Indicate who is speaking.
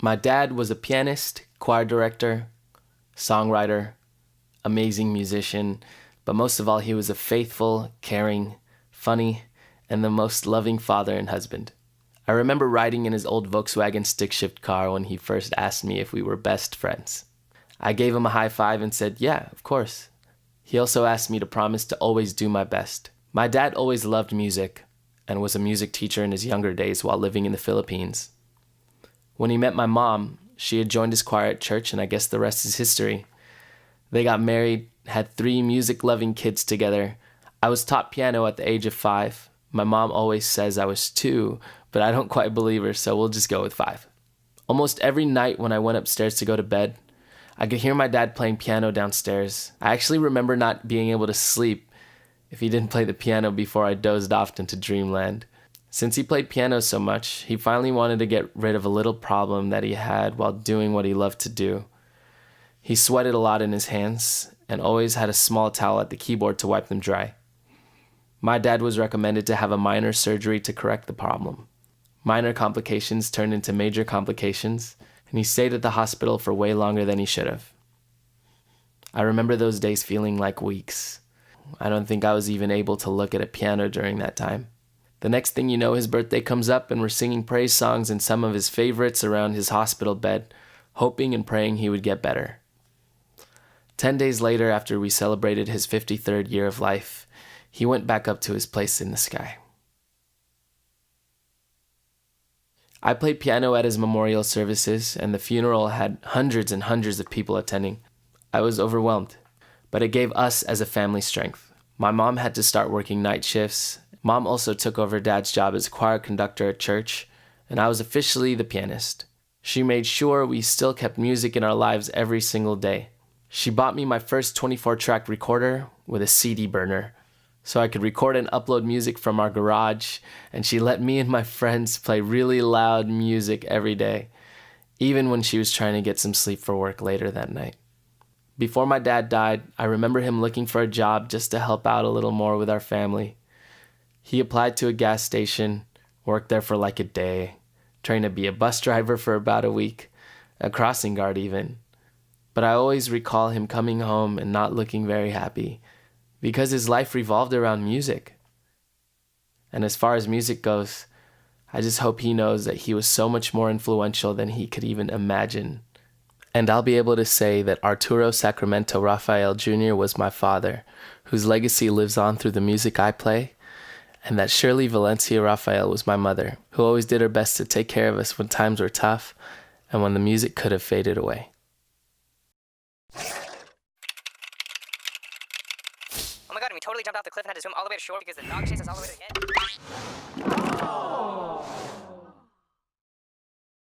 Speaker 1: My dad was a pianist, choir director, songwriter, amazing musician, but most of all, he was a faithful, caring, funny, and the most loving father and husband. I remember riding in his old Volkswagen stick-shift car when he first asked me if we were best friends. I gave him a high five and said, yeah, of course. He also asked me to promise to always do my best. My dad always loved music and was a music teacher in his younger days while living in the Philippines. When he met my mom, she had joined his choir at church, and I guess the rest is history. They got married, had 3 music-loving kids together. I was taught piano at the age of 5. My mom always says I was 2, but I don't quite believe her, so we'll just go with 5. Almost every night when I went upstairs to go to bed, I could hear my dad playing piano downstairs. I actually remember not being able to sleep if he didn't play the piano before I dozed off into dreamland. Since he played piano so much, he finally wanted to get rid of a little problem that he had while doing what he loved to do. He sweated a lot in his hands and always had a small towel at the keyboard to wipe them dry. My dad was recommended to have a minor surgery to correct the problem. Minor complications turned into major complications, and he stayed at the hospital for way longer than he should have. I remember those days feeling like weeks. I don't think I was even able to look at a piano during that time. The next thing you know, his birthday comes up and we're singing praise songs and some of his favorites around his hospital bed, hoping and praying he would get better. 10 days later, after we celebrated his 53rd year of life, he went back up to his place in the sky. I played piano at his memorial services, and the funeral had hundreds and hundreds of people attending. I was overwhelmed, but it gave us as a family strength. My mom had to start working night shifts. Mom also took over Dad's job as a choir conductor at church, and I was officially the pianist. She made sure we still kept music in our lives every single day. She bought me my first 24-track recorder with a CD burner, so I could record and upload music from our garage, and she let me and my friends play really loud music every day, even when she was trying to get some sleep for work later that night. Before my dad died, I remember him looking for a job just to help out a little more with our family. He applied to a gas station, worked there for like a day, trained to be a bus driver for about a week, a crossing guard even. But I always recall him coming home and not looking very happy, because his life revolved around music. And as far as music goes, I just hope he knows that he was so much more influential than he could even imagine. And I'll be able to say that Arturo Sacramento Rafael Jr. was my father, whose legacy lives on through the music I play, and that Shirley Valencia Rafael was my mother, who always did her best to take care of us when times were tough and when the music could have faded away.
Speaker 2: Oh my god, and we totally jumped off the cliff and had to swim all the way to shore because the dog chased us all the way to the end.